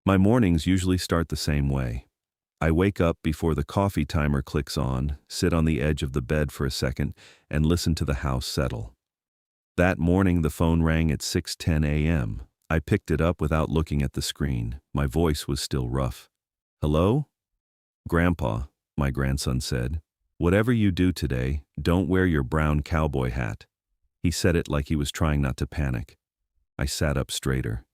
My mornings usually start the same way. I wake up before the coffee timer clicks on, sit on the edge of the bed for a second, and listen to the house settle. That morning the phone rang at 6:10 a.m. I picked it up without looking at the screen. My voice was still rough. "Hello?" "Grandpa," my grandson said. "Whatever you do today, don't wear your brown cowboy hat." He said it like he was trying not to panic. I sat up straighter.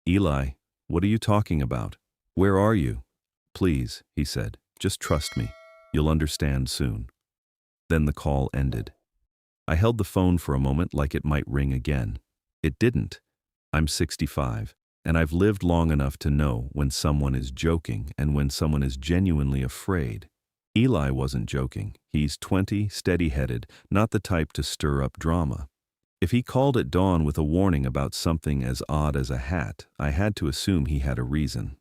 "Eli, what are you talking about? Where are you?" "Please," he said, "just trust me. You'll understand soon." Then the call ended. I held the phone for a moment like it might ring again. It didn't. I'm 65, and I've lived long enough to know when someone is joking and when someone is genuinely afraid. Eli wasn't joking. He's 20, steady-headed, not the type to stir up drama. If he called at dawn with a warning about something as odd as a hat, I had to assume he had a reason.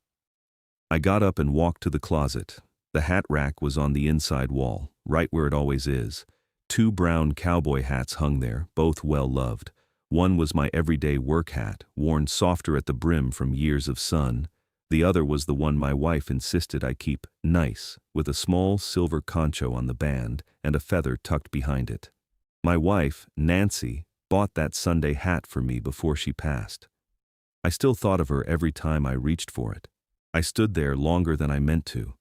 I got up and walked to the closet. The hat rack was on the inside wall, right where it always is. 2 brown cowboy hats hung there, both well-loved. One was my everyday work hat, worn softer at the brim from years of sun. The other was the one my wife insisted I keep nice, with a small silver concho on the band and a feather tucked behind it. My wife, Nancy, bought that Sunday hat for me before she passed. I still thought of her every time I reached for it. I stood there longer than I meant to.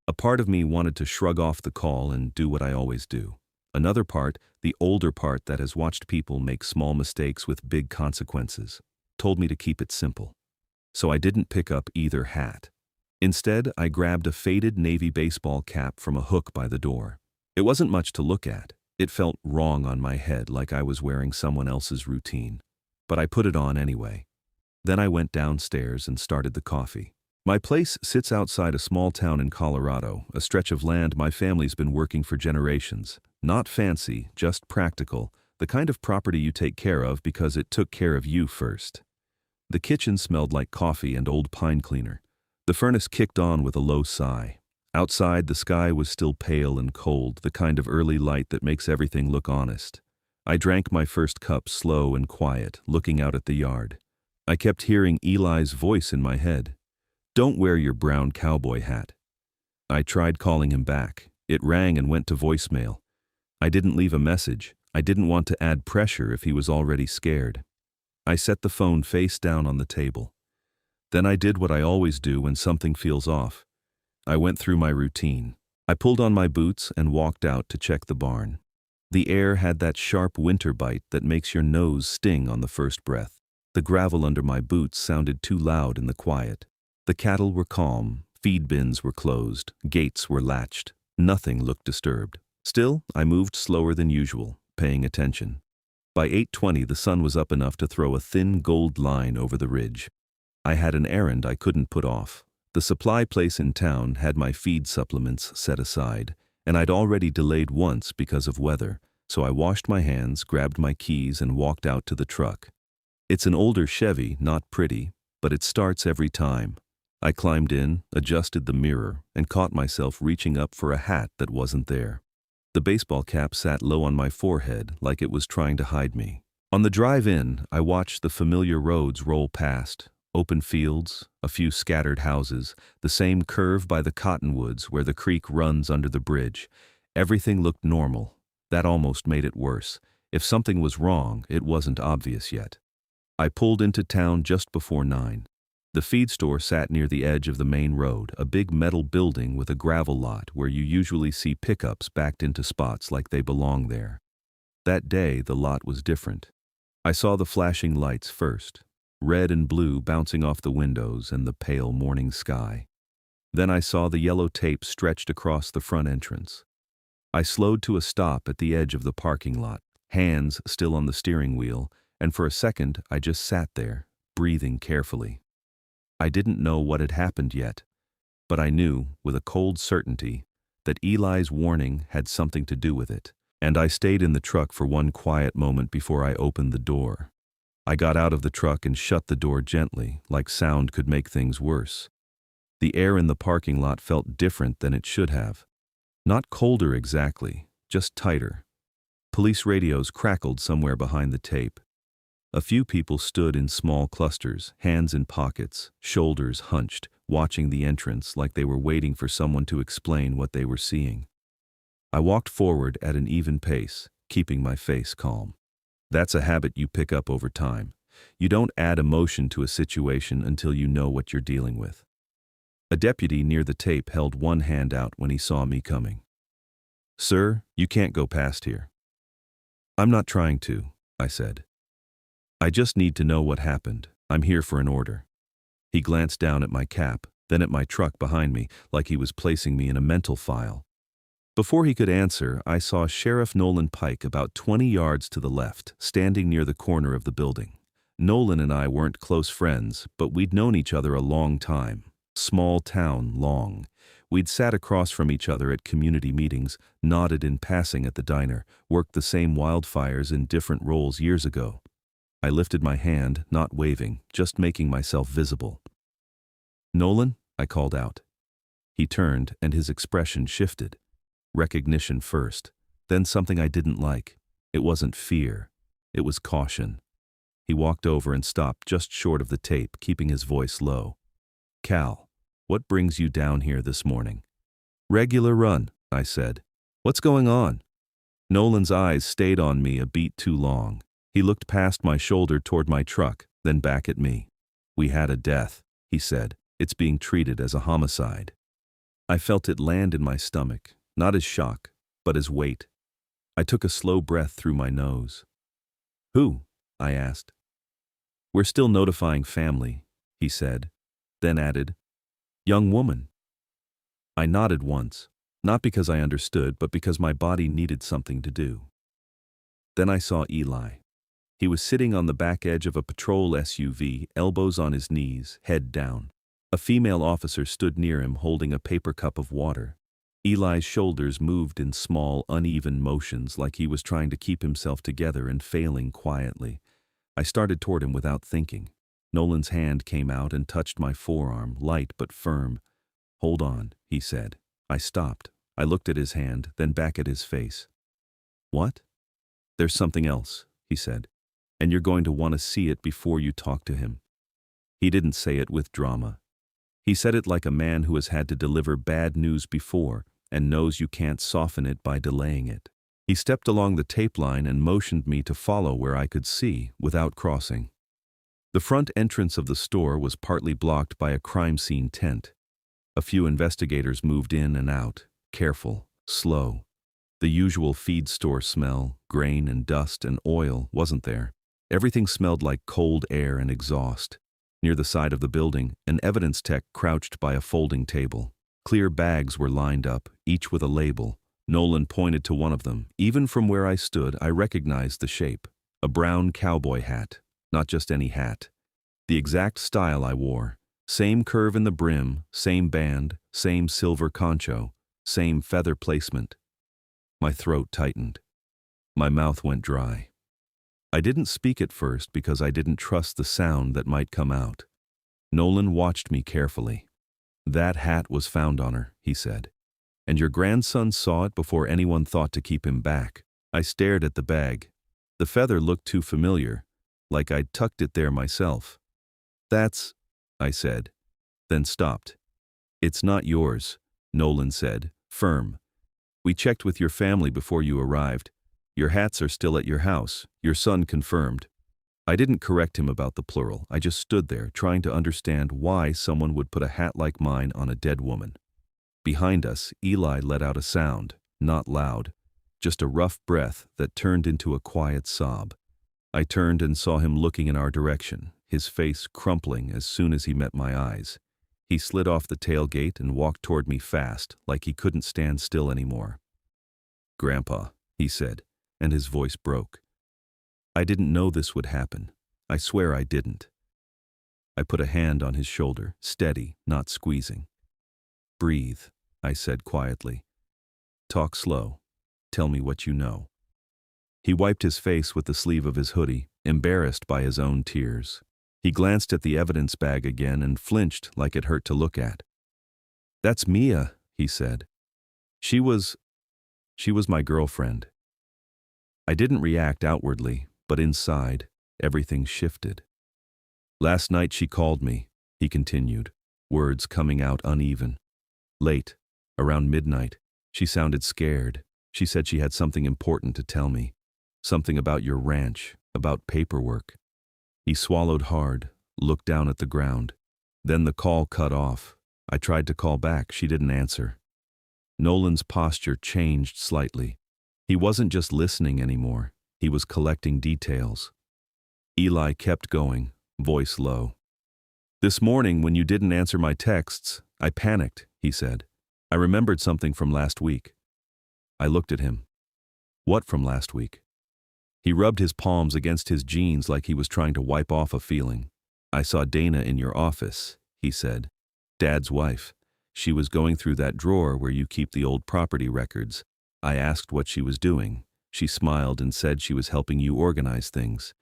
A part of me wanted to shrug off the call and do what I always do. Another part, the older part that has watched people make small mistakes with big consequences, told me to keep it simple. So I didn't pick up either hat. Instead, I grabbed a faded navy baseball cap from a hook by the door. It wasn't much to look at. It felt wrong on my head, like I was wearing someone else's routine. But I put it on anyway. Then I went downstairs and started the coffee. My place sits outside a small town in Colorado, a stretch of land my family's been working for generations. Not fancy, just practical, the kind of property you take care of because it took care of you first. The kitchen smelled like coffee and old pine cleaner. The furnace kicked on with a low sigh. Outside, the sky was still pale and cold, the kind of early light that makes everything look honest. I drank my first cup slow and quiet, looking out at the yard. I kept hearing Eli's voice in my head. "Don't wear your brown cowboy hat." I tried calling him back. It rang and went to voicemail. I didn't leave a message. I didn't want to add pressure if he was already scared. I set the phone face down on the table. Then I did what I always do when something feels off. I went through my routine. I pulled on my boots and walked out to check the barn. The air had that sharp winter bite that makes your nose sting on the first breath. The gravel under my boots sounded too loud in the quiet. The cattle were calm, feed bins were closed, gates were latched. Nothing looked disturbed. Still, I moved slower than usual, paying attention. By 8:20, the sun was up enough to throw a thin gold line over the ridge. I had an errand I couldn't put off. The supply place in town had my feed supplements set aside, and I'd already delayed once because of weather, so I washed my hands, grabbed my keys, and walked out to the truck. It's an older Chevy, not pretty, but it starts every time. I climbed in, adjusted the mirror, and caught myself reaching up for a hat that wasn't there. The baseball cap sat low on my forehead like it was trying to hide me. On the drive in, I watched the familiar roads roll past. Open fields, a few scattered houses, the same curve by the cottonwoods where the creek runs under the bridge. Everything looked normal. That almost made it worse. If something was wrong, it wasn't obvious yet. I pulled into town just before 9. The feed store sat near the edge of the main road, a big metal building with a gravel lot where you usually see pickups backed into spots like they belong there. That day, the lot was different. I saw the flashing lights first, red and blue bouncing off the windows and the pale morning sky. Then I saw the yellow tape stretched across the front entrance. I slowed to a stop at the edge of the parking lot, hands still on the steering wheel, and for a second I just sat there, breathing carefully. I didn't know what had happened yet, but I knew, with a cold certainty, that Eli's warning had something to do with it, and I stayed in the truck for one quiet moment before I opened the door. I got out of the truck and shut the door gently, like sound could make things worse. The air in the parking lot felt different than it should have. Not colder exactly, just tighter. Police radios crackled somewhere behind the tape. A few people stood in small clusters, hands in pockets, shoulders hunched, watching the entrance like they were waiting for someone to explain what they were seeing. I walked forward at an even pace, keeping my face calm. That's a habit you pick up over time. You don't add emotion to a situation until you know what you're dealing with. A deputy near the tape held one hand out when he saw me coming. "Sir, you can't go past here." "I'm not trying to," I said. "I just need to know what happened. I'm here for an order." He glanced down at my cap, then at my truck behind me, like he was placing me in a mental file. Before he could answer, I saw Sheriff Nolan Pike about 20 yards to the left, standing near the corner of the building. Nolan and I weren't close friends, but we'd known each other a long time. Small town long. We'd sat across from each other at community meetings, nodded in passing at the diner, worked the same wildfires in different roles years ago. I lifted my hand, not waving, just making myself visible. "Nolan?" I called out. He turned, and his expression shifted. Recognition first, then something I didn't like. It wasn't fear. It was caution. He walked over and stopped just short of the tape, keeping his voice low. "Cal, what brings you down here this morning?" "Regular run," I said. "What's going on?" Nolan's eyes stayed on me a beat too long. He looked past my shoulder toward my truck, then back at me. "We had a death," he said. "It's being treated as a homicide." I felt it land in my stomach, not as shock, but as weight. I took a slow breath through my nose. "Who?" I asked. "We're still notifying family," he said, then added, "Young woman." I nodded once, not because I understood, but because my body needed something to do. Then I saw Eli. He was sitting on the back edge of a patrol SUV, elbows on his knees, head down. A female officer stood near him holding a paper cup of water. Eli's shoulders moved in small, uneven motions like he was trying to keep himself together and failing quietly. I started toward him without thinking. Nolan's hand came out and touched my forearm, light but firm. "Hold on," he said. I stopped. I looked at his hand, then back at his face. "What?" "There's something else," he said, "and you're going to want to see it before you talk to him." He didn't say it with drama. He said it like a man who has had to deliver bad news before and knows you can't soften it by delaying it. He stepped along the tape line and motioned me to follow where I could see, without crossing. The front entrance of the store was partly blocked by a crime scene tent. A few investigators moved in and out, careful, slow. The usual feed store smell, grain and dust and oil, wasn't there. Everything smelled like cold air and exhaust. Near the side of the building, an evidence tech crouched by a folding table. Clear bags were lined up, each with a label. Nolan pointed to one of them. Even from where I stood, I recognized the shape. A brown cowboy hat. Not just any hat. The exact style I wore. Same curve in the brim, same band, same silver concho, same feather placement. My throat tightened. My mouth went dry. I didn't speak at first because I didn't trust the sound that might come out. Nolan watched me carefully. "That hat was found on her," he said. "And your grandson saw it before anyone thought to keep him back." I stared at the bag. The feather looked too familiar, like I'd tucked it there myself. "That's," I said, then stopped. "It's not yours," Nolan said, firm. "We checked with your family before you arrived. Your hats are still at your house, your son confirmed." I didn't correct him about the plural. I just stood there, trying to understand why someone would put a hat like mine on a dead woman. Behind us, Eli let out a sound, not loud, just a rough breath that turned into a quiet sob. I turned and saw him looking in our direction, his face crumpling as soon as he met my eyes. He slid off the tailgate and walked toward me fast, like he couldn't stand still anymore. "Grandpa," he said, and his voice broke. I didn't know this would happen. I swear I didn't. I put a hand on his shoulder, steady, not squeezing. "Breathe," I said quietly. "Talk slow. Tell me what you know." He wiped his face with the sleeve of his hoodie, embarrassed by his own tears. He glanced at the evidence bag again and flinched like it hurt to look at. "That's Mia," he said. She was my girlfriend." I didn't react outwardly, but inside, everything shifted. "Last night she called me," he continued. words coming out uneven. Late, around midnight, she sounded scared. She said she had something important to tell me. Something about your ranch, about paperwork. He swallowed hard, looked down at the ground. Then the call cut off. I tried to call back. She didn't answer. Nolan's posture changed slightly. He wasn't just listening anymore. He was collecting details. Eli kept going, voice low. This morning, when you didn't answer my texts, I panicked, he said. I remembered something from last week. I looked at him. What from last week? He rubbed his palms against his jeans like he was trying to wipe off a feeling. I saw Dana in your office, he said. Dad's wife. She was going through that drawer where you keep the old property records. I asked what she was doing. She smiled and said she was helping you organize things.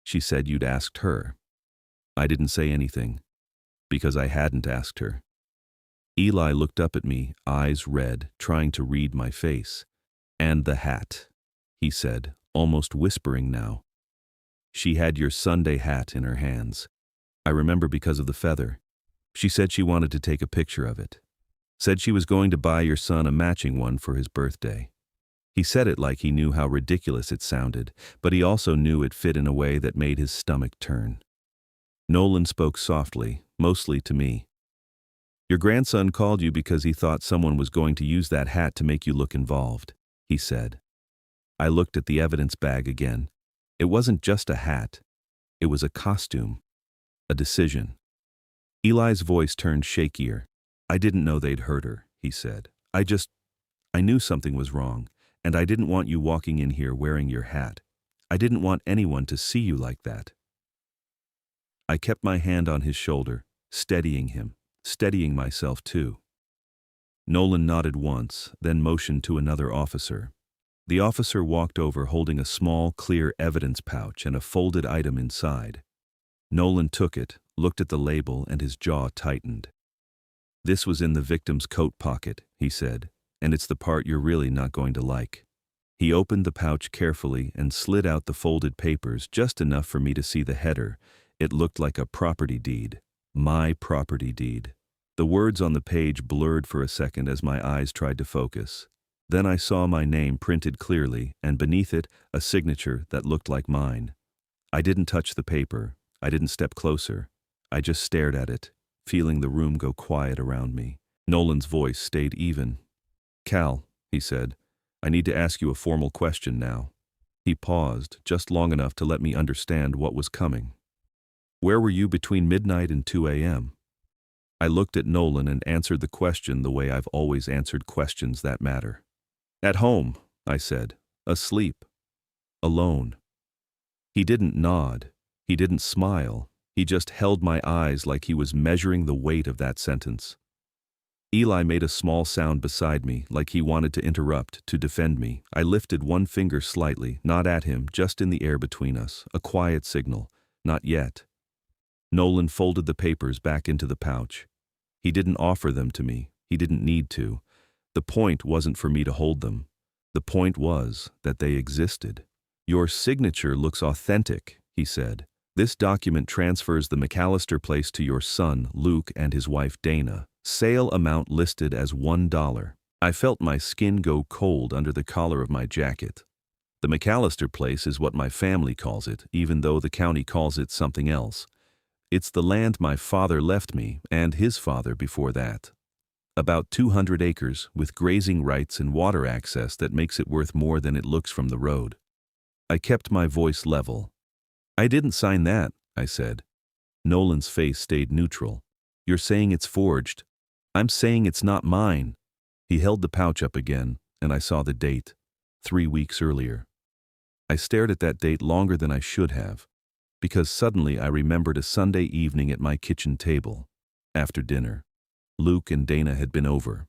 She said you'd asked her. I didn't say anything, because I hadn't asked her. Eli looked up at me, eyes red, trying to read my face. And the hat, he said, almost whispering now. She had your Sunday hat in her hands. I remember because of the feather. She said she wanted to take a picture of it. Said she was going to buy your son a matching one for his birthday. He said it like he knew how ridiculous it sounded, but he also knew it fit in a way that made his stomach turn. Nolan spoke softly, mostly to me. Your grandson called you because he thought someone was going to use that hat to make you look involved, he said. I looked at the evidence bag again. It wasn't just a hat. It was a costume. A decision. Eli's voice turned shakier. I didn't know they'd hurt her, he said. I knew something was wrong, and I didn't want you walking in here wearing your hat. I didn't want anyone to see you like that. I kept my hand on his shoulder, steadying him, steadying myself too. Nolan nodded once, then motioned to another officer. The officer walked over holding a small, clear evidence pouch and a folded item inside. Nolan took it, looked at the label, and his jaw tightened. This was in the victim's coat pocket, he said, and it's the part you're really not going to like. He opened the pouch carefully and slid out the folded papers just enough for me to see the header. It looked like a property deed. My property deed. The words on the page blurred for a second as my eyes tried to focus. Then I saw my name printed clearly, and beneath it, a signature that looked like mine. I didn't touch the paper. I didn't step closer. I just stared at it, feeling the room go quiet around me. Nolan's voice stayed even. Cal, he said, I need to ask you a formal question now. He paused, just long enough to let me understand what was coming. Where were you between midnight and 2 a.m.? I looked at Nolan and answered the question the way I've always answered questions that matter. At home, I said, asleep, alone. He didn't nod. He didn't smile. He just held my eyes like he was measuring the weight of that sentence. Eli made a small sound beside me, like he wanted to interrupt, to defend me. I lifted one finger slightly, not at him, just in the air between us, a quiet signal. Not yet. Nolan folded the papers back into the pouch. He didn't offer them to me. He didn't need to. The point wasn't for me to hold them. The point was that they existed. Your signature looks authentic, he said. This document transfers the McAllister place to your son, Luke, and his wife, Dana. Sale amount listed as $1. I felt my skin go cold under the collar of my jacket. The McAllister place is what my family calls it, even though the county calls it something else. It's the land my father left me, and his father before that. About 200 acres, with grazing rights and water access that makes it worth more than it looks from the road. I kept my voice level. I didn't sign that, I said. Nolan's face stayed neutral. You're saying it's forged. I'm saying it's not mine. He held the pouch up again, and I saw the date. 3 weeks earlier. I stared at that date longer than I should have, because suddenly I remembered a Sunday evening at my kitchen table. After dinner, Luke and Dana had been over.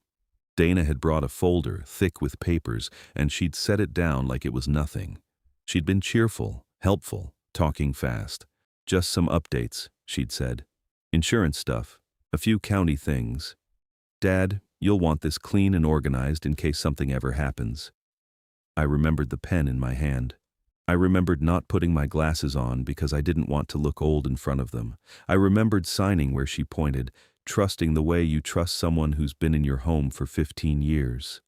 Dana had brought a folder, thick with papers, and she'd set it down like it was nothing. She'd been cheerful, helpful, talking fast. Just some updates, she'd said. Insurance stuff, a few county things. Dad, you'll want this clean and organized in case something ever happens. I remembered the pen in my hand. I remembered not putting my glasses on because I didn't want to look old in front of them. I remembered signing where she pointed, trusting the way you trust someone who's been in your home for 15 years.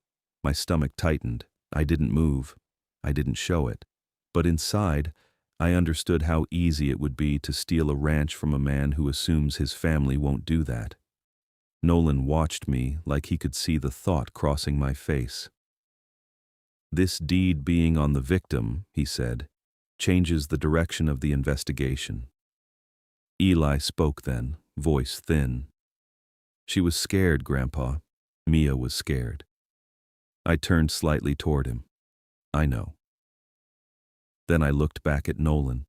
My stomach tightened. I didn't move. I didn't show it. But inside, I understood how easy it would be to steal a ranch from a man who assumes his family won't do that. Nolan watched me like he could see the thought crossing my face. This deed being on the victim, he said, changes the direction of the investigation. Eli spoke then, voice thin. She was scared, Grandpa. Mia was scared. I turned slightly toward him. I know. Then I looked back at Nolan.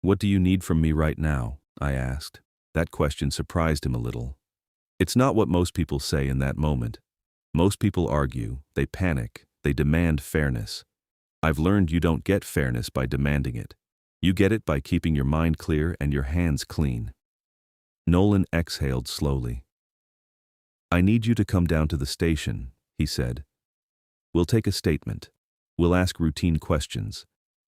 What do you need from me right now? I asked. That question surprised him a little. It's not what most people say in that moment. Most people argue, they panic, they demand fairness. I've learned you don't get fairness by demanding it. You get it by keeping your mind clear and your hands clean. Nolan exhaled slowly. I need you to come down to the station, he said. We'll take a statement. We'll ask routine questions.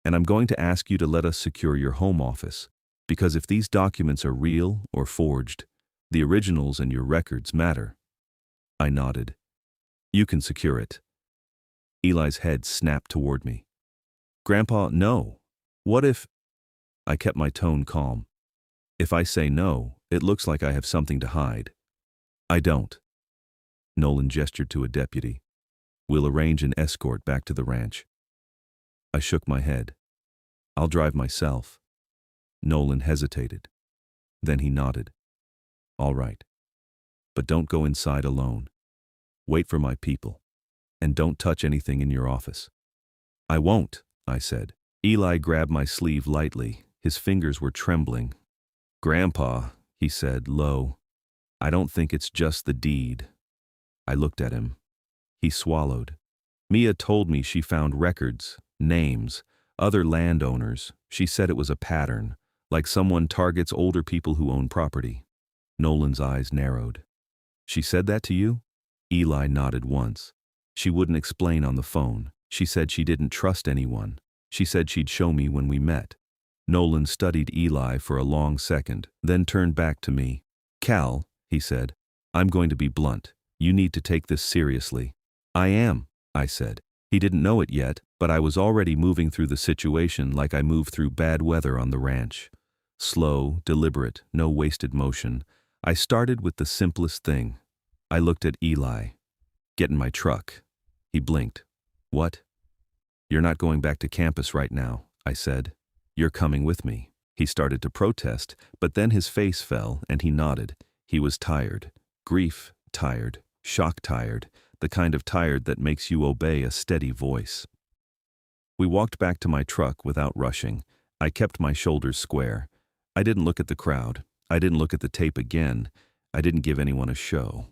And I'm going to ask you to let us secure your home office, because if these documents are real or forged, the originals and your records matter. I nodded. You can secure it. Eli's head snapped toward me. Grandpa, no. What if... I kept my tone calm. If I say no, it looks like I have something to hide. I don't. Nolan gestured to a deputy. We'll arrange an escort back to the ranch. I shook my head. I'll drive myself. Nolan hesitated. Then he nodded. All right. But don't go inside alone. Wait for my people. And don't touch anything in your office. I won't, I said. Eli grabbed my sleeve lightly. His fingers were trembling. Grandpa, he said, low, I don't think it's just the deed. I looked at him. He swallowed. Mia told me she found records, names, other landowners. She said it was a pattern, like someone targets older people who own property. Nolan's eyes narrowed. She said that to you? Eli nodded once. She wouldn't explain on the phone. She said she didn't trust anyone. She said she'd show me when we met. Nolan studied Eli for a long second, then turned back to me. Cal, he said, I'm going to be blunt. You need to take this seriously. I am, I said. He didn't know it yet, but I was already moving through the situation like I move through bad weather on the ranch. Slow, deliberate, no wasted motion. I started with the simplest thing. I looked at Eli. Get in my truck. He blinked. What? You're not going back to campus right now, I said. You're coming with me. He started to protest, but then his face fell and he nodded. He was tired. Grief tired. Shock tired. The kind of tired that makes you obey a steady voice. We walked back to my truck without rushing. I kept my shoulders square. I didn't look at the crowd. I didn't look at the tape again. I didn't give anyone a show.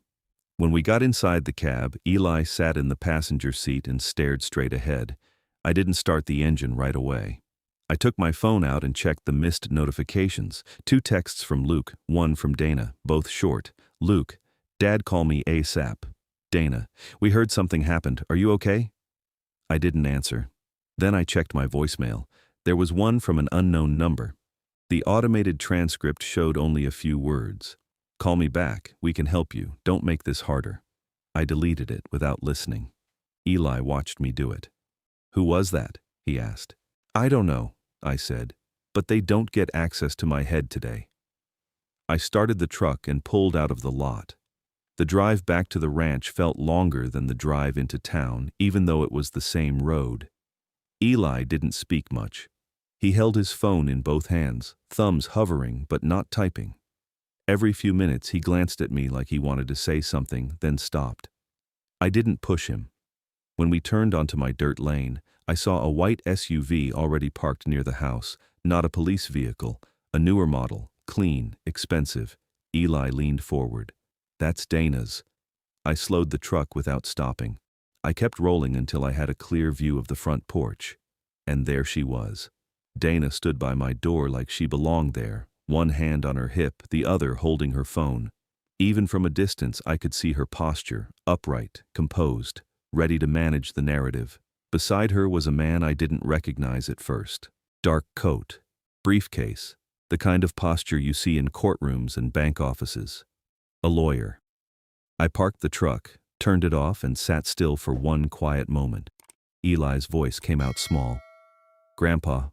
When we got inside the cab, Eli sat in the passenger seat and stared straight ahead. I didn't start the engine right away. I took my phone out and checked the missed notifications. 2 texts from Luke, 1 from Dana, both short. Luke, Dad, call me ASAP. Dana, we heard something happened. Are you okay? I didn't answer. Then I checked my voicemail. There was one from an unknown number. The automated transcript showed only a few words. Call me back. We can help you. Don't make this harder. I deleted it without listening. Eli watched me do it. Who was that? He asked. I don't know, I said, but they don't get access to my head today. I started the truck and pulled out of the lot. The drive back to the ranch felt longer than the drive into town, even though it was the same road. Eli didn't speak much. He held his phone in both hands, thumbs hovering but not typing. Every few minutes he glanced at me like he wanted to say something, then stopped. I didn't push him. When we turned onto my dirt lane, I saw a white SUV already parked near the house, not a police vehicle, a newer model, clean, expensive. Eli leaned forward. That's Dana's. I slowed the truck without stopping. I kept rolling until I had a clear view of the front porch. And there she was. Dana stood by my door like she belonged there, one hand on her hip, the other holding her phone. Even from a distance, I could see her posture, upright, composed, ready to manage the narrative. Beside her was a man I didn't recognize at first. Dark coat, briefcase, the kind of posture you see in courtrooms and bank offices. A lawyer. I parked the truck, turned it off, and sat still for one quiet moment. Eli's voice came out small. "Grandpa,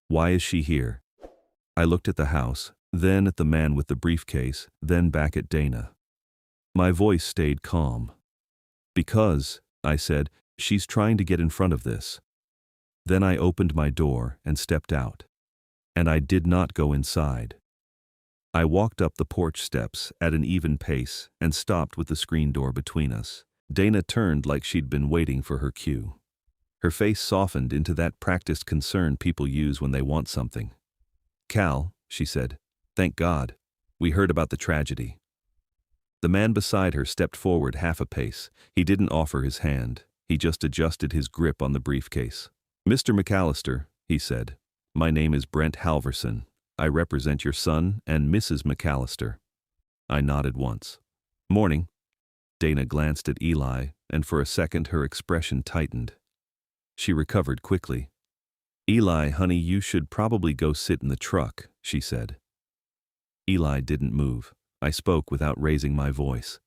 why is she here?" I looked at the house, then at the man with the briefcase, then back at Dana. My voice stayed calm. "Because," I said, "she's trying to get in front of this." Then I opened my door and stepped out. And I did not go inside. I walked up the porch steps at an even pace and stopped with the screen door between us. Dana turned like she'd been waiting for her cue. Her face softened into that practiced concern people use when they want something. "Cal," she said, "thank God. We heard about the tragedy." The man beside her stepped forward half a pace. He didn't offer his hand. He just adjusted his grip on the briefcase. "Mr. McAllister," he said, "my name is Brent Halverson. I represent your son and Mrs. McAllister." I nodded once. "Morning." Dana glanced at Eli, and for a second her expression tightened. She recovered quickly. "Eli, honey, you should probably go sit in the truck," she said. Eli didn't move. I spoke without raising my voice.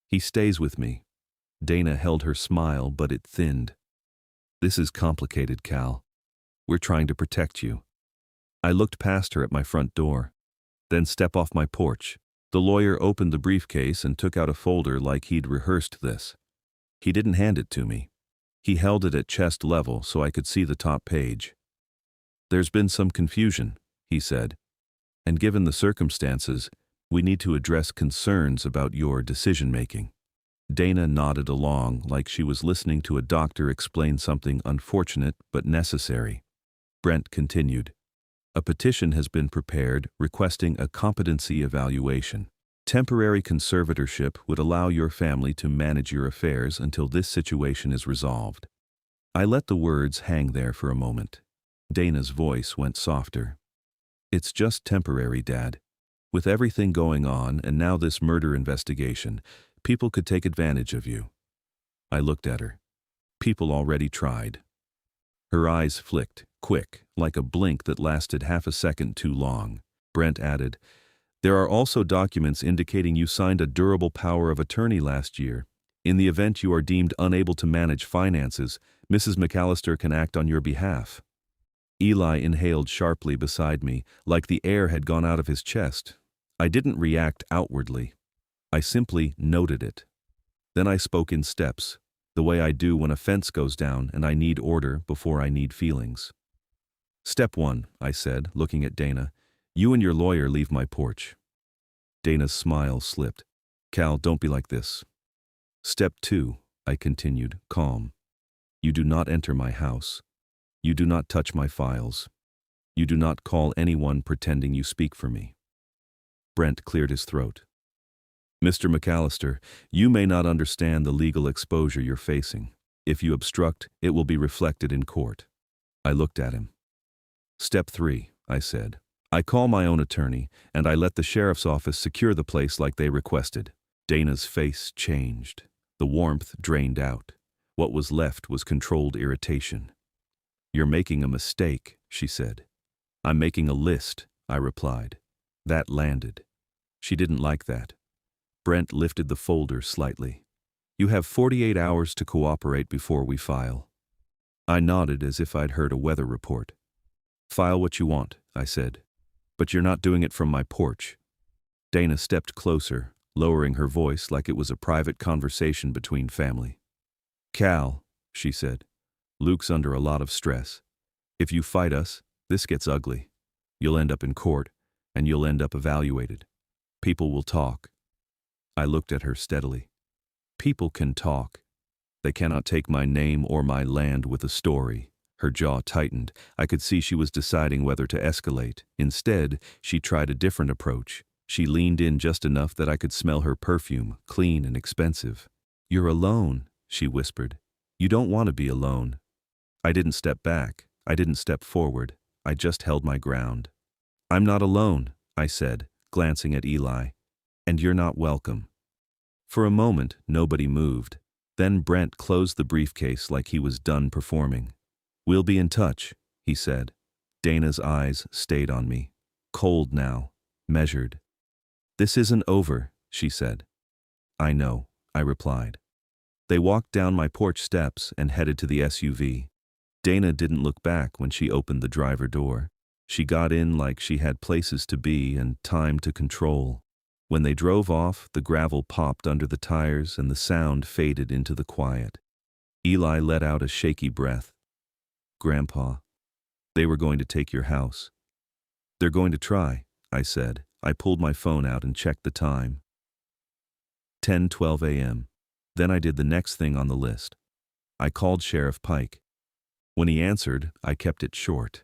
"He stays with me." Dana held her smile, but it thinned. "This is complicated, Cal. We're trying to protect you." I looked past her at my front door. "Then step off my porch." The lawyer opened the briefcase and took out a folder like he'd rehearsed this. He didn't hand it to me. He held it at chest level so I could see the top page. "There's been some confusion," he said, "and given the circumstances, we need to address concerns about your decision-making." Dana nodded along like she was listening to a doctor explain something unfortunate but necessary. Brent continued. "A petition has been prepared requesting a competency evaluation. Temporary conservatorship would allow your family to manage your affairs until this situation is resolved." I let the words hang there for a moment. Dana's voice went softer. "It's just temporary, Dad. With everything going on and now this murder investigation, people could take advantage of you." I looked at her. "People already tried." Her eyes flicked, quick, like a blink that lasted half a second too long. Brent added, "There are also documents indicating you signed a durable power of attorney last year. In the event you are deemed unable to manage finances, Mrs. McAllister can act on your behalf." Eli inhaled sharply beside me, like the air had gone out of his chest. I didn't react outwardly. I simply noted it. Then I spoke in steps, the way I do when a fence goes down and I need order before I need feelings. "Step 1, I said, looking at Dana. "You and your lawyer leave my porch." Dana's smile slipped. "Cal, don't be like this." "Step 2, I continued, calm. "You do not enter my house. You do not touch my files. You do not call anyone pretending you speak for me." Brent cleared his throat. "Mr. McAllister, you may not understand the legal exposure you're facing. If you obstruct, it will be reflected in court." I looked at him. "Step 3, I said. "I call my own attorney, and I let the sheriff's office secure the place like they requested." Dana's face changed. The warmth drained out. What was left was controlled irritation. "You're making a mistake," she said. "I'm making a list," I replied. That landed. She didn't like that. Brent lifted the folder slightly. "You have 48 hours to cooperate before we file." I nodded as if I'd heard a weather report. "File what you want," I said. "But you're not doing it from my porch." Dana stepped closer, lowering her voice like it was a private conversation between family. "Cal," she said, "Luke's under a lot of stress. If you fight us, this gets ugly. You'll end up in court, and you'll end up evaluated. People will talk." I looked at her steadily. "People can talk. They cannot take my name or my land with a story." Her jaw tightened. I could see she was deciding whether to escalate. Instead, she tried a different approach. She leaned in just enough that I could smell her perfume, clean and expensive. "You're alone," she whispered. "You don't want to be alone." I didn't step back. I didn't step forward. I just held my ground. "I'm not alone," I said, glancing at Eli. "And you're not welcome." For a moment, nobody moved. Then Brent closed the briefcase like he was done performing. "We'll be in touch," he said. Dana's eyes stayed on me. Cold now, measured. "This isn't over," she said. I know, I replied. They walked down my porch steps and headed to the SUV. Dana didn't look back when she opened the driver door. She got in like she had places to be and time to control. When they drove off, the gravel popped under the tires and the sound faded into the quiet. Eli let out a shaky breath. Grandpa, they were going to take your house. They're going to try, I said. I pulled my phone out and checked the time. 10:12 a.m. Then I did the next thing on the list. I called Sheriff Pike. When he answered, I kept it short.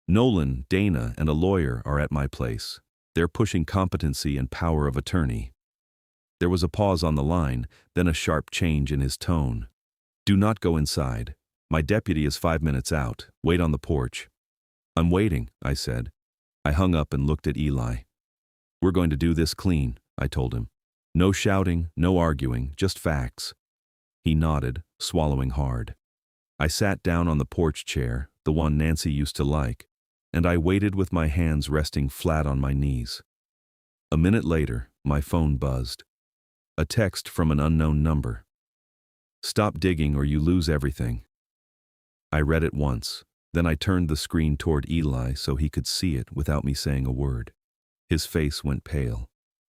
Nolan, Dana, and a lawyer are at my place. They're pushing competency and power of attorney. There was a pause on the line, then a sharp change in his tone. Do not go inside. My deputy is 5 minutes out. Wait on the porch. I'm waiting, I said. I hung up and looked at Eli. We're going to do this clean, I told him. No shouting, no arguing, just facts. He nodded, swallowing hard. I sat down on the porch chair, the one Nancy used to like, and I waited with my hands resting flat on my knees. A minute later, my phone buzzed. A text from an unknown number. Stop digging or you lose everything. I read it once, then I turned the screen toward Eli so he could see it without me saying a word. His face went pale.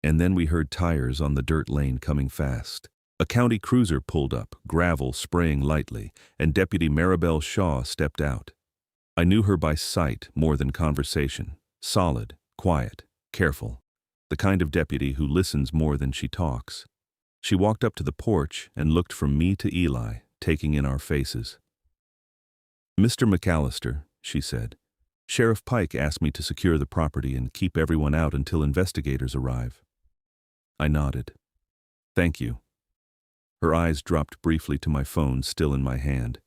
And then we heard tires on the dirt lane coming fast. A county cruiser pulled up, gravel spraying lightly, and Deputy Maribel Shaw stepped out. I knew her by sight more than conversation. Solid, quiet, careful. The kind of deputy who listens more than she talks. She walked up to the porch and looked from me to Eli, taking in our faces. Mr. McAllister, she said, Sheriff Pike asked me to secure the property and keep everyone out until investigators arrive. I nodded. Thank you. Her eyes dropped briefly to my phone still in my hand.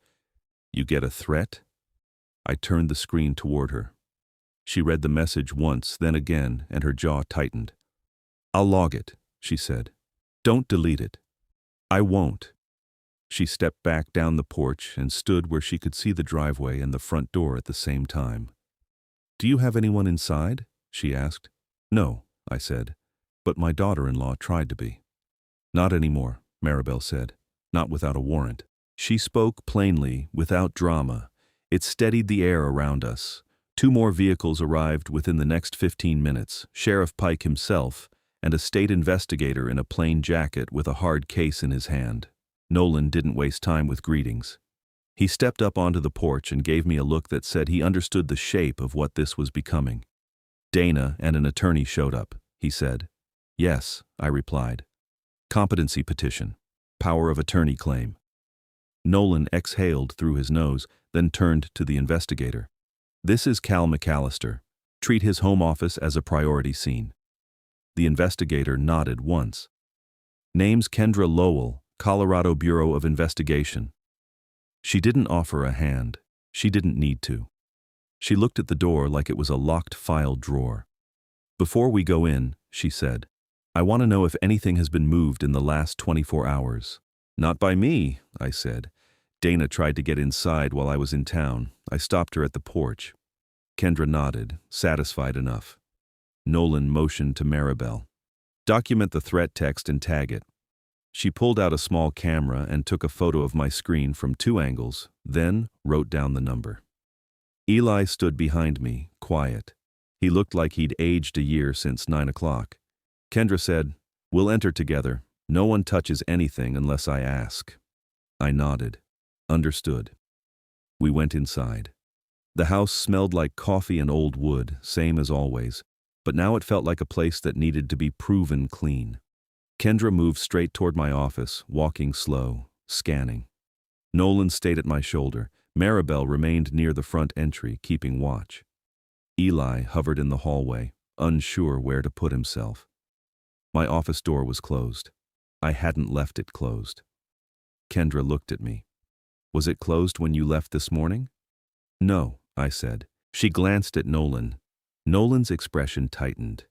You get a threat? I turned the screen toward her. She read the message once, then again, and her jaw tightened. I'll log it, she said. Don't delete it. I won't. She stepped back down the porch and stood where she could see the driveway and the front door at the same time. Do you have anyone inside? She asked. No, I said. But my daughter-in-law tried to be. Not anymore, Maribel said. Not without a warrant. She spoke plainly, without drama. It steadied the air around us. 2 more vehicles arrived within the next 15 minutes, Sheriff Pike himself, and a state investigator in a plain jacket with a hard case in his hand. Nolan didn't waste time with greetings. He stepped up onto the porch and gave me a look that said he understood the shape of what this was becoming. Dana and an attorney showed up, he said. Yes, I replied. Competency petition. Power of attorney claim. Nolan exhaled through his nose, then turned to the investigator. This is Cal McAllister. Treat his home office as a priority scene. The investigator nodded once. Name's Kendra Lowell, Colorado Bureau of Investigation. She didn't offer a hand. She didn't need to. She looked at the door like it was a locked file drawer. Before we go in, she said, I want to know if anything has been moved in the last 24 hours. Not by me, I said. Dana tried to get inside while I was in town. I stopped her at the porch. Kendra nodded, satisfied enough. Nolan motioned to Maribel. Document the threat text and tag it. She pulled out a small camera and took a photo of my screen from 2 angles, then wrote down the number. Eli stood behind me, quiet. He looked like he'd aged a year since 9 o'clock. Kendra said, We'll enter together. No one touches anything unless I ask. I nodded. Understood. We went inside. The house smelled like coffee and old wood, same as always, but now it felt like a place that needed to be proven clean. Kendra moved straight toward my office, walking slow, scanning. Nolan stayed at my shoulder. Maribel remained near the front entry, keeping watch. Eli hovered in the hallway, unsure where to put himself. My office door was closed. I hadn't left it closed. Kendra looked at me. Was it closed when you left this morning? No, I said. She glanced at Nolan. Nolan's expression tightened.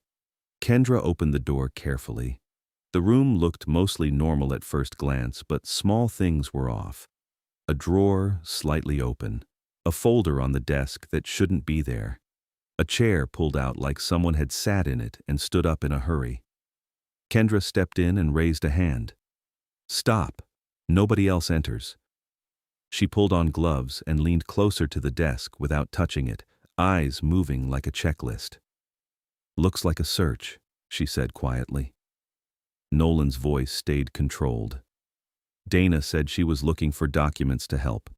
Kendra opened the door carefully. The room looked mostly normal at first glance, but small things were off. A drawer slightly open. A folder on the desk that shouldn't be there. A chair pulled out like someone had sat in it and stood up in a hurry. Kendra stepped in and raised a hand. Stop. Nobody else enters. She pulled on gloves and leaned closer to the desk without touching it, eyes moving like a checklist. Looks like a search, she said quietly. Nolan's voice stayed controlled. Dana said she was looking for documents to help.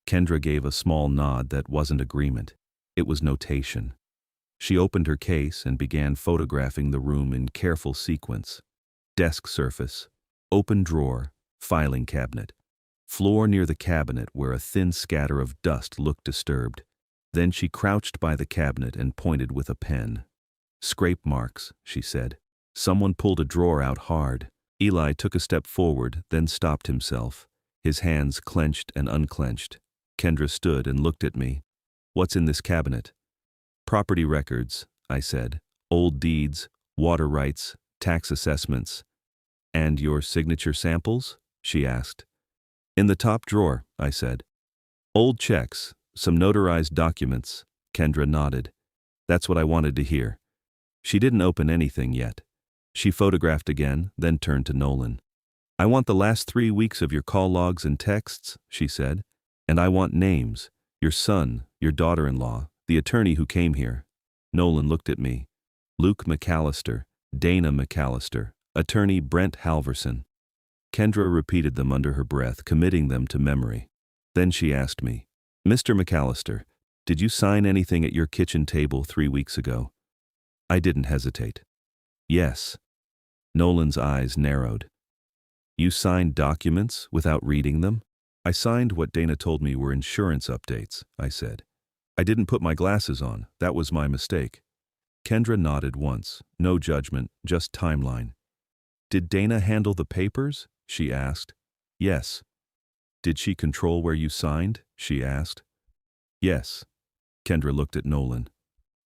Kendra gave a small nod that wasn't agreement. It was notation. She opened her case and began photographing the room in careful sequence. Desk surface, open drawer, filing cabinet. Floor near the cabinet where a thin scatter of dust looked disturbed. Then she crouched by the cabinet and pointed with a pen. Scrape marks, she said. Someone pulled a drawer out hard. Eli took a step forward, then stopped himself. His hands clenched and unclenched. Kendra stood and looked at me. What's in this cabinet? Property records, I said. Old deeds, water rights, tax assessments. And your signature samples? She asked. In the top drawer, I said. Old checks, some notarized documents. Kendra nodded. That's what I wanted to hear. She didn't open anything yet. She photographed again, then turned to Nolan. I want the last 3 weeks of your call logs and texts, she said. And I want names. Your son, your daughter-in-law, the attorney who came here. Nolan looked at me. Luke McAllister, Dana McAllister, attorney Brent Halverson. Kendra repeated them under her breath, committing them to memory. Then she asked me, Mr. McAllister, did you sign anything at your kitchen table 3 weeks ago? I didn't hesitate. Yes. Nolan's eyes narrowed. You signed documents without reading them? I signed what Dana told me were insurance updates, I said. I didn't put my glasses on. That was my mistake. Kendra nodded once. No judgment, just timeline. Did Dana handle the papers? She asked. Yes. Did she control where you signed? She asked. Yes. Kendra looked at Nolan.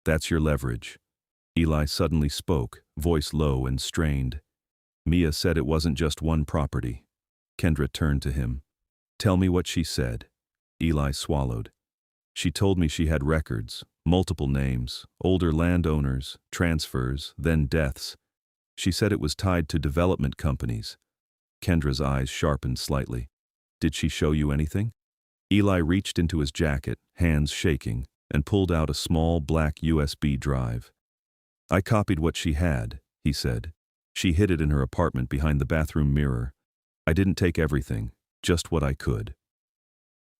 That's your leverage. Eli suddenly spoke, voice low and strained. Mia said it wasn't just one property. Kendra turned to him. Tell me what she said. Eli swallowed. She told me she had records, multiple names, older landowners, transfers, then deaths. She said it was tied to development companies. Kendra's eyes sharpened slightly. Did she show you anything? Eli reached into his jacket, hands shaking, and pulled out a small black USB drive. I copied what she had, he said. She hid it in her apartment behind the bathroom mirror. I didn't take everything, just what I could.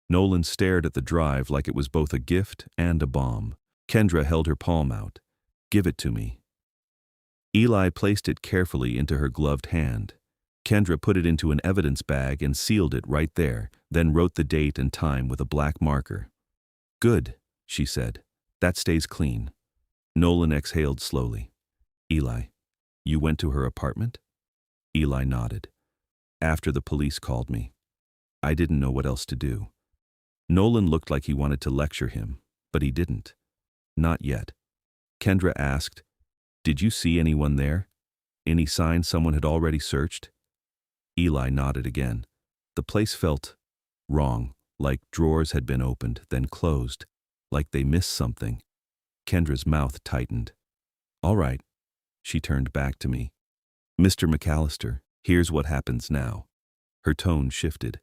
Nolan stared at the drive like it was both a gift and a bomb. Kendra held her palm out. Give it to me. Eli placed it carefully into her gloved hand. Kendra put it into an evidence bag and sealed it right there, then wrote the date and time with a black marker. Good, she said. That stays clean. Nolan exhaled slowly. Eli, you went to her apartment? Eli nodded. After the police called me. I didn't know what else to do. Nolan looked like he wanted to lecture him, but he didn't. Not yet. Kendra asked, Did you see anyone there? Any sign someone had already searched? Eli nodded again. The place felt wrong, like drawers had been opened, then closed, like they missed something. Kendra's mouth tightened. All right. She turned back to me. Mr. McAllister, here's what happens now. Her tone shifted.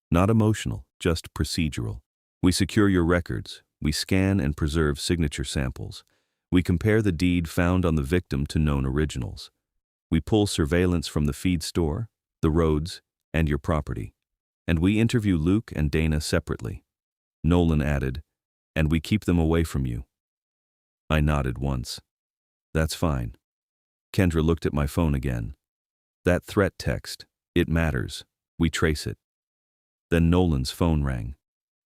Not emotional, just procedural. We secure your records. We scan and preserve signature samples. We compare the deed found on the victim to known originals. We pull surveillance from the feed store, the roads, and your property. And we interview Luke and Dana separately. Nolan added, and we keep them away from you. I nodded once. That's fine. Kendra looked at my phone again. That threat text, it matters. We trace it. Then Nolan's phone rang.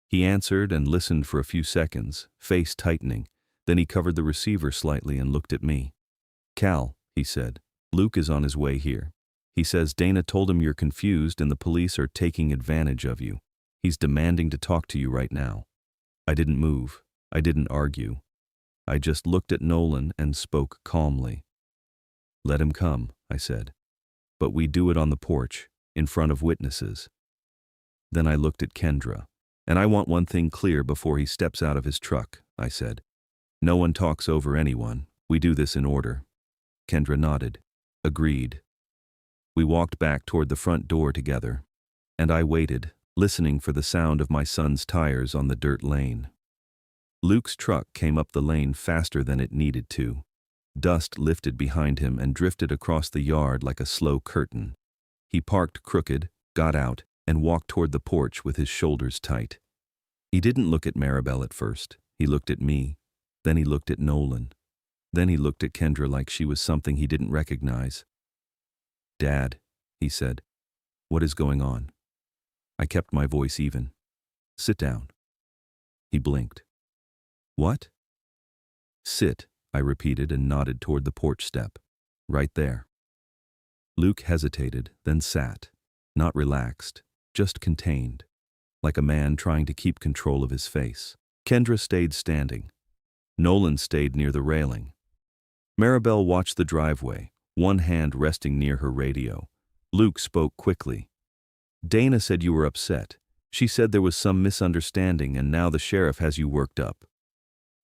He answered and listened for a few seconds, face tightening. Then he covered the receiver slightly and looked at me. Cal, he said, Luke is on his way here. He says Dana told him you're confused and the police are taking advantage of you. He's demanding to talk to you right now. I didn't move. I didn't argue. I just looked at Nolan and spoke calmly. Let him come, I said. But we do it on the porch, in front of witnesses. Then I looked at Kendra. And I want one thing clear before he steps out of his truck, I said. No one talks over anyone. We do this in order. Kendra nodded. Agreed. We walked back toward the front door together, and I waited, listening for the sound of my son's tires on the dirt lane. Luke's truck came up the lane faster than it needed to. Dust lifted behind him and drifted across the yard like a slow curtain. He parked crooked, got out, and walked toward the porch with his shoulders tight. He didn't look at Maribel at first. He looked at me. Then he looked at Nolan. Then he looked at Kendra like she was something he didn't recognize. "Dad," he said, "what is going on?" I kept my voice even. "Sit down." He blinked. "What?" "Sit," I repeated and nodded toward the porch step. "Right there." Luke hesitated, then sat, not relaxed, just contained, like a man trying to keep control of his face. Kendra stayed standing. Nolan stayed near the railing. Maribel watched the driveway, one hand resting near her radio. Luke spoke quickly. "Dana said you were upset. She said there was some misunderstanding and now the sheriff has you worked up."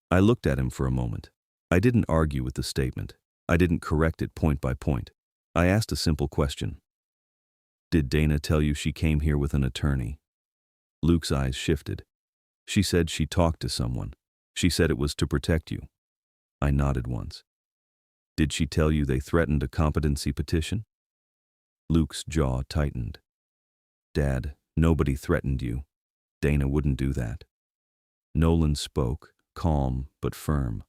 I looked at him for a moment. I didn't argue with the statement. I didn't correct it point by point. I asked a simple question. "Did Dana tell you she came here with an attorney?" Luke's eyes shifted. "She said she talked to someone. She said it was to protect you." I nodded once. "Did she tell you they threatened a competency petition?" Luke's jaw tightened. "Dad, nobody threatened you. Dana wouldn't do that." Nolan spoke, calm but firm.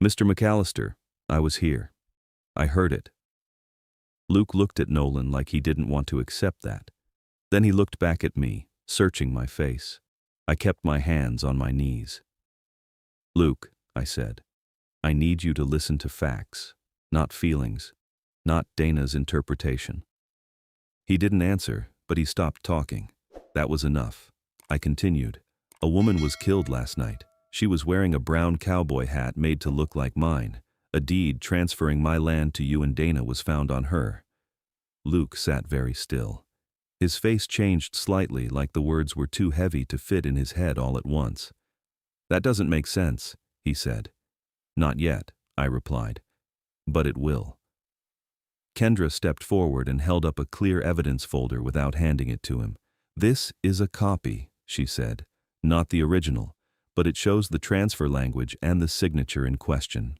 "Mr. McAllister, I was here. I heard it." Luke looked at Nolan like he didn't want to accept that. Then he looked back at me, searching my face. I kept my hands on my knees. "Luke," I said, "I need you to listen to facts, not feelings, not Dana's interpretation." He didn't answer, but he stopped talking. That was enough. I continued. "A woman was killed last night. She was wearing a brown cowboy hat made to look like mine. A deed transferring my land to you and Dana was found on her." Luke sat very still. His face changed slightly, like the words were too heavy to fit in his head all at once. "That doesn't make sense," he said. "Not yet," I replied. "But it will." Kendra stepped forward and held up a clear evidence folder without handing it to him. "This is a copy," she said. "Not the original, but it shows the transfer language and the signature in question."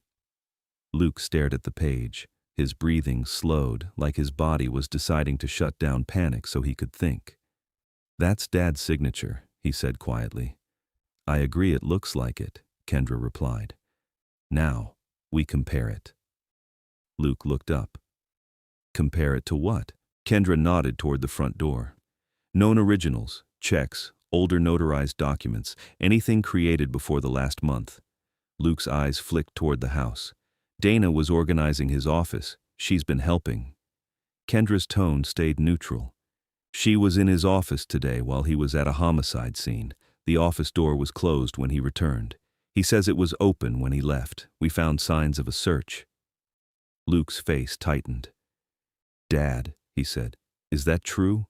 Luke stared at the page. His breathing slowed, like his body was deciding to shut down panic so he could think. "That's Dad's signature," he said quietly. "I agree it looks like it," Kendra replied. "Now, we compare it." Luke looked up. "Compare it to what?" Kendra nodded toward the front door. "Known originals, checks, older notarized documents, anything created before the last month." Luke's eyes flicked toward the house. "Dana was organizing his office. She's been helping." Kendra's tone stayed neutral. "She was in his office today while he was at a homicide scene. The office door was closed when he returned. He says it was open when he left. We found signs of a search." Luke's face tightened. "Dad," he said, "is that true?"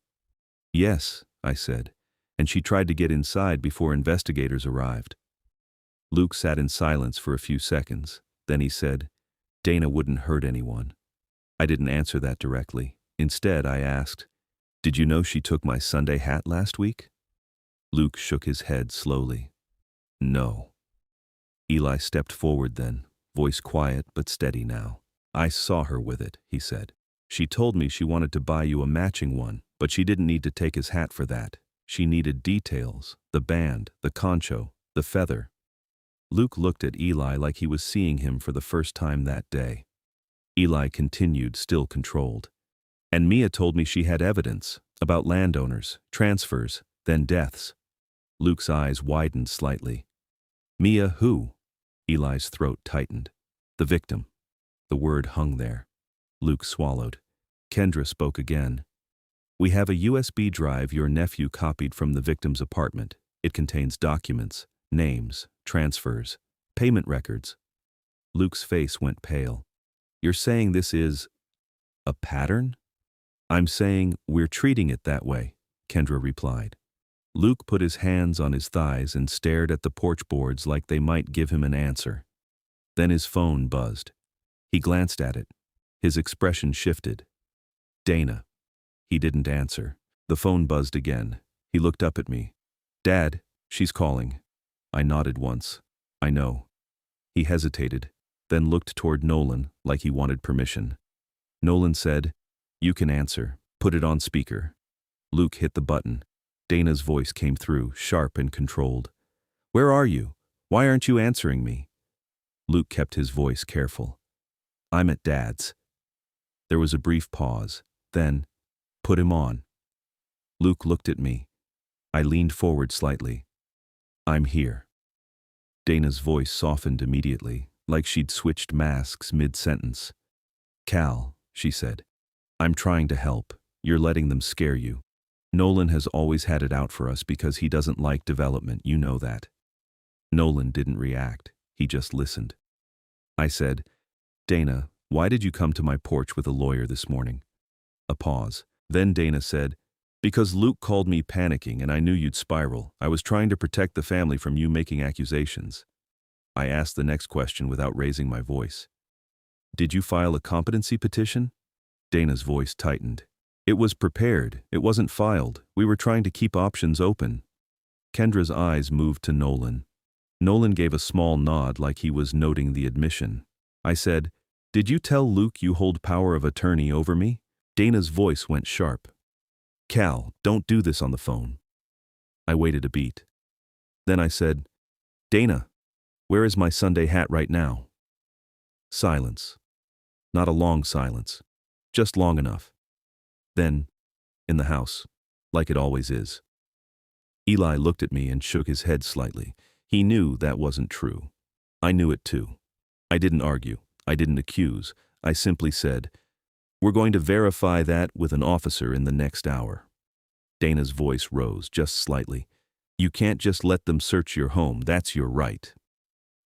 "Yes," I said, "and she tried to get inside before investigators arrived." Luke sat in silence for a few seconds. Then he said, "Dana wouldn't hurt anyone." I didn't answer that directly. Instead, I asked, "Did you know she took my Sunday hat last week?" Luke shook his head slowly. "No." Eli stepped forward then, voice quiet but steady now. "I saw her with it," he said. "She told me she wanted to buy you a matching one, but she didn't need to take his hat for that. She needed details, the band, the concho, the feather." Luke looked at Eli like he was seeing him for the first time that day. Eli continued, still controlled. "And Mia told me she had evidence about landowners, transfers, then deaths." Luke's eyes widened slightly. "Mia who?" Eli's throat tightened. "The victim." The word hung there. Luke swallowed. Kendra spoke again. "We have a USB drive your nephew copied from the victim's apartment. It contains documents, names, transfers, payment records." Luke's face went pale. "You're saying this is a pattern?" "I'm saying we're treating it that way," Kendra replied. Luke put his hands on his thighs and stared at the porch boards like they might give him an answer. Then his phone buzzed. He glanced at it. His expression shifted. Dana. He didn't answer. The phone buzzed again. He looked up at me. Dad, she's calling. I nodded once. I know. He hesitated, then looked toward Nolan like he wanted permission. Nolan said, You can answer. Put it on speaker. Luke hit the button. Dana's voice came through, sharp and controlled. Where are you? Why aren't you answering me? Luke kept his voice careful. I'm at Dad's. There was a brief pause. Then, put him on. Luke looked at me. I leaned forward slightly. I'm here. Dana's voice softened immediately, like she'd switched masks mid-sentence. Cal, she said, I'm trying to help. You're letting them scare you. Nolan has always had it out for us because he doesn't like development, you know that. Nolan didn't react. He just listened. I said, Dana, why did you come to my porch with a lawyer this morning? A pause. Then Dana said, Because Luke called me panicking and I knew you'd spiral. I was trying to protect the family from you making accusations. I asked the next question without raising my voice. Did you file a competency petition? Dana's voice tightened. It was prepared. It wasn't filed. We were trying to keep options open. Kendra's eyes moved to Nolan. Nolan gave a small nod like he was noting the admission. I said, Did you tell Luke you hold power of attorney over me? Dana's voice went sharp. Cal, don't do this on the phone. I waited a beat. Then I said, Dana, where is my Sunday hat right now? Silence. Not a long silence. Just long enough. Then, in the house, like it always is. Eli looked at me and shook his head slightly. He knew that wasn't true. I knew it too. I didn't argue. I didn't accuse. I simply said, We're going to verify that with an officer in the next hour. Dana's voice rose just slightly. You can't just let them search your home. That's your right.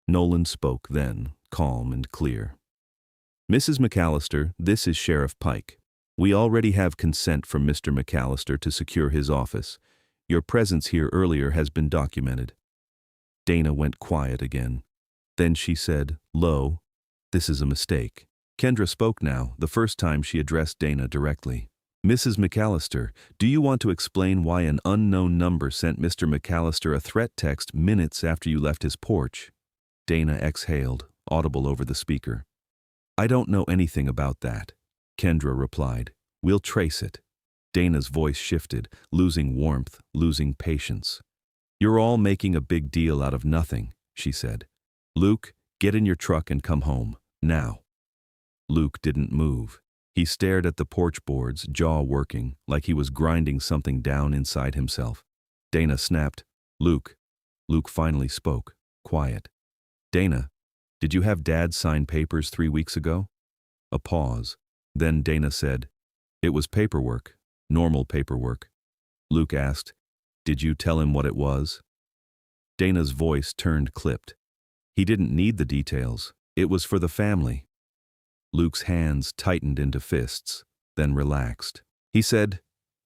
Nolan spoke then, calm and clear. Mrs. McAllister, this is Sheriff Pike. We already have consent from Mr. McAllister to secure his office. Your presence here earlier has been documented. Dana went quiet again. Then she said, low, This is a mistake. Kendra spoke now, the first time she addressed Dana directly. Mrs. McAllister, do you want to explain why an unknown number sent Mr. McAllister a threat text minutes after you left his porch? Dana exhaled, audible over the speaker. I don't know anything about that. Kendra replied. We'll trace it. Dana's voice shifted, losing warmth, losing patience. You're all making a big deal out of nothing, she said. Luke, get in your truck and come home, now. Luke didn't move. He stared at the porch boards, jaw working, like he was grinding something down inside himself. Dana snapped, Luke. Luke finally spoke, quiet. Dana, did you have Dad sign papers 3 weeks ago? A pause. Then Dana said, It was paperwork, normal paperwork. Luke asked, Did you tell him what it was? Dana's voice turned clipped. He didn't need the details. It was for the family. Luke's hands tightened into fists, then relaxed. He said,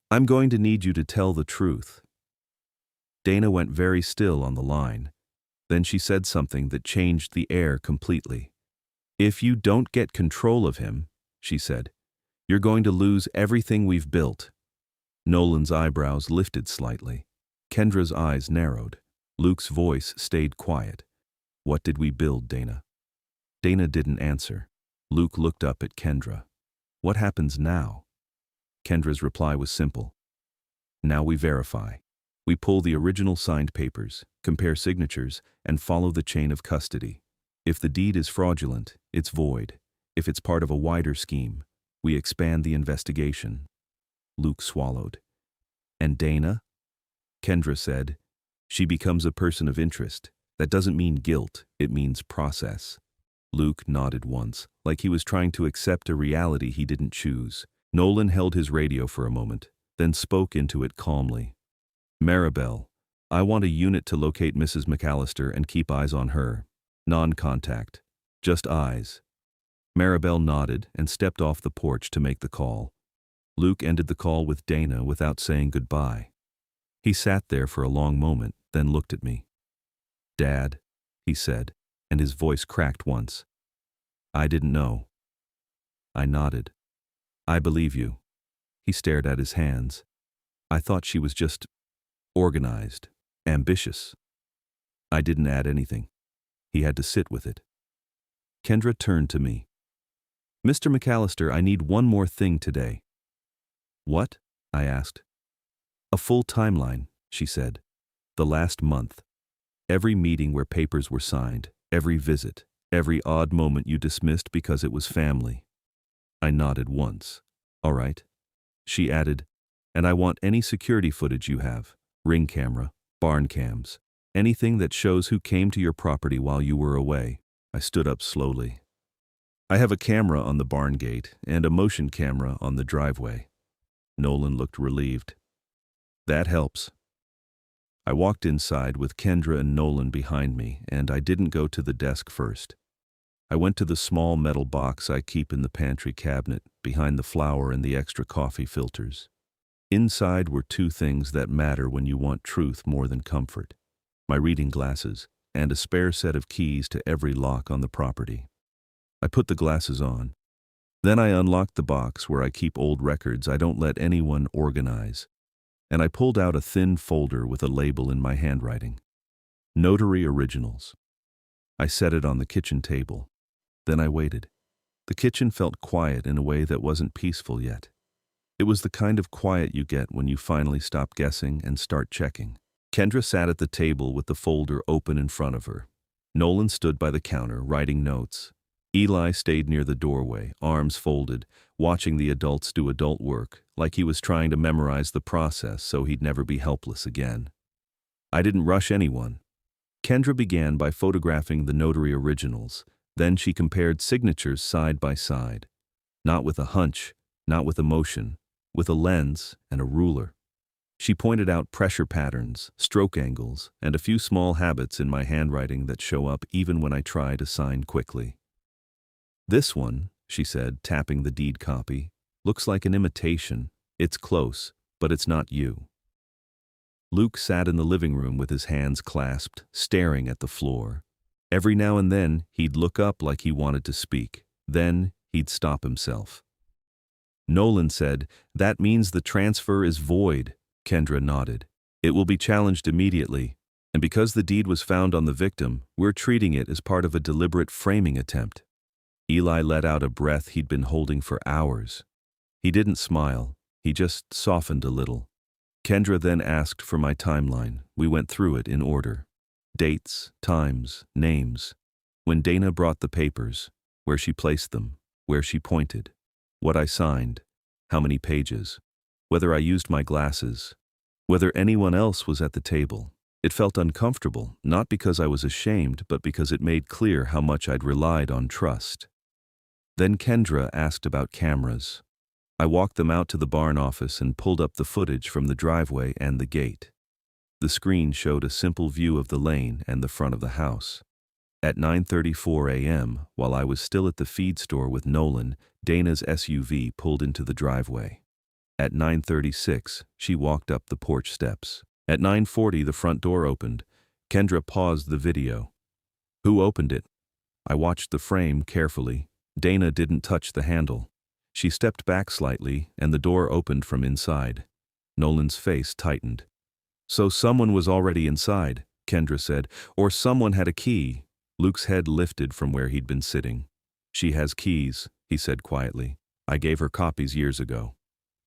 I'm going to need you to tell the truth. Dana went very still on the line. Then she said something that changed the air completely. If you don't get control of him, she said, you're going to lose everything we've built. Nolan's eyebrows lifted slightly. Kendra's eyes narrowed. Luke's voice stayed quiet. What did we build, Dana? Dana didn't answer. Luke looked up at Kendra. What happens now? Kendra's reply was simple. Now we verify. We pull the original signed papers, compare signatures, and follow the chain of custody. If the deed is fraudulent, it's void. If it's part of a wider scheme, we expand the investigation. Luke swallowed. And Dana? Kendra said, She becomes a person of interest. That doesn't mean guilt, it means process. Luke nodded once, like he was trying to accept a reality he didn't choose. Nolan held his radio for a moment, then spoke into it calmly. Maribel, I want a unit to locate Mrs. McAllister and keep eyes on her. Non-contact. Just eyes. Maribel nodded and stepped off the porch to make the call. Luke ended the call with Dana without saying goodbye. He sat there for a long moment, then looked at me. Dad, he said, and his voice cracked once. I didn't know. I nodded. I believe you. He stared at his hands. I thought she was just organized, ambitious. I didn't add anything. He had to sit with it. Kendra turned to me. Mr. McAllister, I need one more thing today. What? I asked. A full timeline, she said. The last month. Every meeting where papers were signed, every visit, every odd moment you dismissed because it was family. I nodded once. All right. She added, and I want any security footage you have, ring camera, barn cams, anything that shows who came to your property while you were away. I stood up slowly. I have a camera on the barn gate and a motion camera on the driveway. Nolan looked relieved. That helps. I walked inside with Kendra and Nolan behind me, and I didn't go to the desk first. I went to the small metal box I keep in the pantry cabinet, behind the flour and the extra coffee filters. Inside were two things that matter when you want truth more than comfort: my reading glasses and a spare set of keys to every lock on the property. I put the glasses on. Then I unlocked the box where I keep old records I don't let anyone organize, and I pulled out a thin folder with a label in my handwriting. Notary Originals. I set it on the kitchen table. Then I waited. The kitchen felt quiet in a way that wasn't peaceful yet. It was the kind of quiet you get when you finally stop guessing and start checking. Kendra sat at the table with the folder open in front of her. Nolan stood by the counter, writing notes. Eli stayed near the doorway, arms folded, watching the adults do adult work, like he was trying to memorize the process so he'd never be helpless again. I didn't rush anyone. Kendra began by photographing the notary originals. Then she compared signatures side by side. Not with a hunch, not with emotion, with a lens and a ruler. She pointed out pressure patterns, stroke angles, and a few small habits in my handwriting that show up even when I try to sign quickly. This one, she said, tapping the deed copy, looks like an imitation. It's close, but it's not you. Luke sat in the living room with his hands clasped, staring at the floor. Every now and then, he'd look up like he wanted to speak. Then, he'd stop himself. Nolan said, "That means the transfer is void." Kendra nodded. "It will be challenged immediately, and because the deed was found on the victim, we're treating it as part of a deliberate framing attempt." Eli let out a breath he'd been holding for hours. He didn't smile. He just softened a little. Kendra then asked for my timeline. We went through it in order. Dates, times, names. When Dana brought the papers, where she placed them, where she pointed, what I signed, how many pages, whether I used my glasses, whether anyone else was at the table. It felt uncomfortable, not because I was ashamed, but because it made clear how much I'd relied on trust. Then Kendra asked about cameras. I walked them out to the barn office and pulled up the footage from the driveway and the gate. The screen showed a simple view of the lane and the front of the house. At 9:34 a.m., while I was still at the feed store with Nolan, Dana's SUV pulled into the driveway. At 9:36, she walked up the porch steps. At 9:40, the front door opened. Kendra paused the video. "Who opened it?" I watched the frame carefully. Dana didn't touch the handle. She stepped back slightly, and the door opened from inside. Nolan's face tightened. "So someone was already inside," Kendra said, "or someone had a key." Luke's head lifted from where he'd been sitting. "She has keys," he said quietly. "I gave her copies years ago."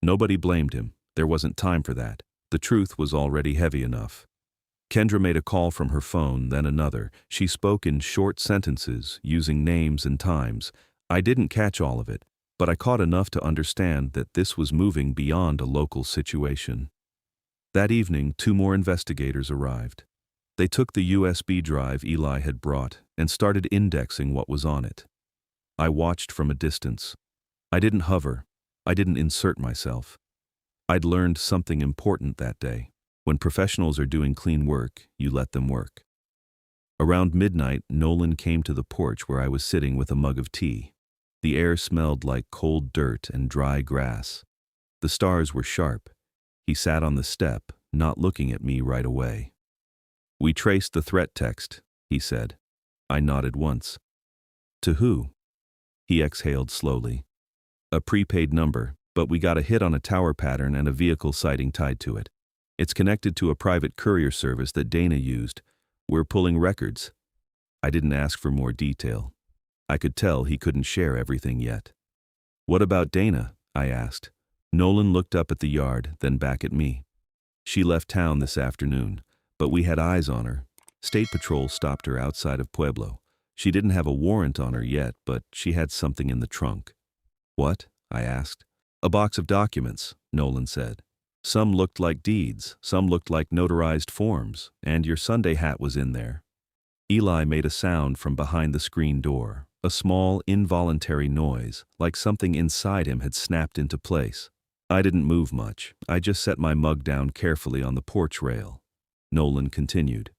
Nobody blamed him. There wasn't time for that. The truth was already heavy enough. Kendra made a call from her phone, then another. She spoke in short sentences, using names and times. I didn't catch all of it, but I caught enough to understand that this was moving beyond a local situation. That evening, 2 more investigators arrived. They took the USB drive Eli had brought and started indexing what was on it. I watched from a distance. I didn't hover. I didn't insert myself. I'd learned something important that day. When professionals are doing clean work, you let them work. Around midnight, Nolan came to the porch where I was sitting with a mug of tea. The air smelled like cold dirt and dry grass. The stars were sharp. He sat on the step, not looking at me right away. "We traced the threat text," he said. I nodded once. "To who?" He exhaled slowly. A prepaid number, but we got a hit on a tower pattern and a vehicle sighting tied to it. It's connected to a private courier service that Dana used. We're pulling records. I didn't ask for more detail. I could tell he couldn't share everything yet. What about Dana? I asked. Nolan looked up at the yard, then back at me. She left town this afternoon, but we had eyes on her. State Patrol stopped her outside of Pueblo. She didn't have a warrant on her yet, but she had something in the trunk. What? I asked. A box of documents, Nolan said. Some looked like deeds, some looked like notarized forms, and your Sunday hat was in there. Eli made a sound from behind the screen door, a small, involuntary noise, like something inside him had snapped into place. I didn't move much. I just set my mug down carefully on the porch rail. Nolan continued.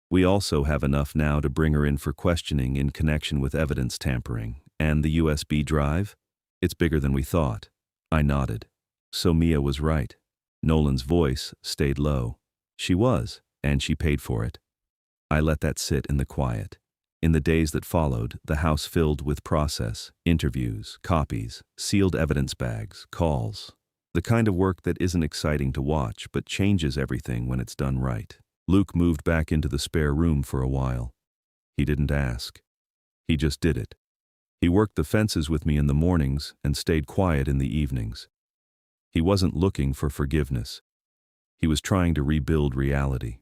We also have enough now to bring her in for questioning in connection with evidence tampering. And the USB drive? It's bigger than we thought. I nodded. So Mia was right. Nolan's voice stayed low. She was, and she paid for it. I let that sit in the quiet. In the days that followed, the house filled with process, interviews, copies, sealed evidence bags, calls. The kind of work that isn't exciting to watch, but changes everything when it's done right. Luke moved back into the spare room for a while. He didn't ask. He just did it. He worked the fences with me in the mornings and stayed quiet in the evenings. He wasn't looking for forgiveness. He was trying to rebuild reality.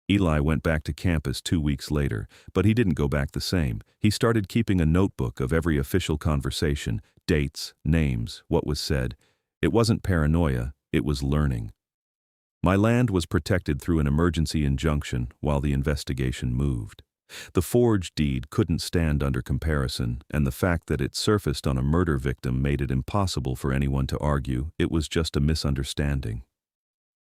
Eli went back to campus 2 weeks later, but he didn't go back the same. He started keeping a notebook of every official conversation, dates, names, what was said. It wasn't paranoia, it was learning. My land was protected through an emergency injunction while the investigation moved. The forged deed couldn't stand under comparison, and the fact that it surfaced on a murder victim made it impossible for anyone to argue it was just a misunderstanding.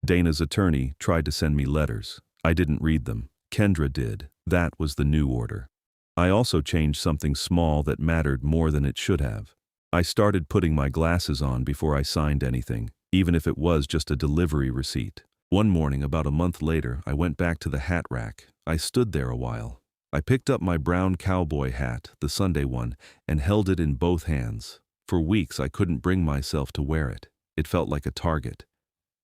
Dana's attorney tried to send me letters. I didn't read them. Kendra did. That was the new order. I also changed something small that mattered more than it should have. I started putting my glasses on before I signed anything, even if it was just a delivery receipt. One morning, about a month later, I went back to the hat rack. I stood there a while. I picked up my brown cowboy hat, the Sunday one, and held it in both hands. For weeks, I couldn't bring myself to wear it. It felt like a target.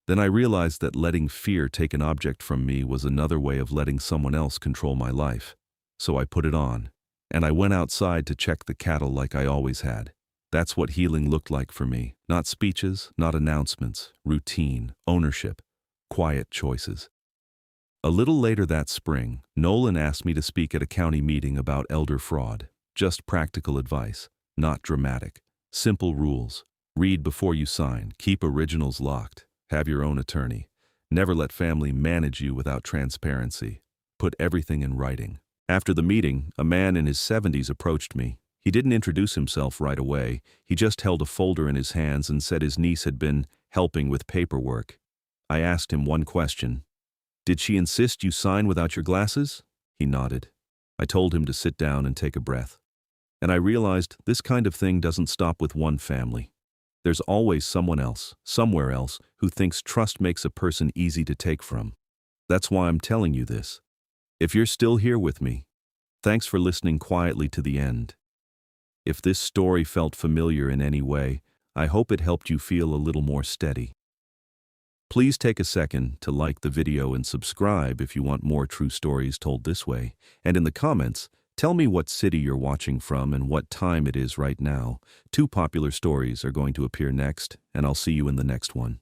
Then I realized that letting fear take an object from me was another way of letting someone else control my life. So I put it on, and I went outside to check the cattle like I always had. That's what healing looked like for me. Not speeches, not announcements, routine, ownership, quiet choices. A little later that spring, Nolan asked me to speak at a county meeting about elder fraud. Just practical advice, not dramatic. Simple rules. Read before you sign. Keep originals locked. Have your own attorney. Never let family manage you without transparency. Put everything in writing. After the meeting, a man in his 70s approached me. He didn't introduce himself right away. He just held a folder in his hands and said his niece had been helping with paperwork. I asked him one question. Did she insist you sign without your glasses? He nodded. I told him to sit down and take a breath. And I realized this kind of thing doesn't stop with one family. There's always someone else, somewhere else, who thinks trust makes a person easy to take from. That's why I'm telling you this. If you're still here with me, thanks for listening quietly to the end. If this story felt familiar in any way, I hope it helped you feel a little more steady. Please take a second to like the video and subscribe if you want more true stories told this way. And in the comments, tell me what city you're watching from and what time it is right now. 2 popular stories are going to appear next, and I'll see you in the next one.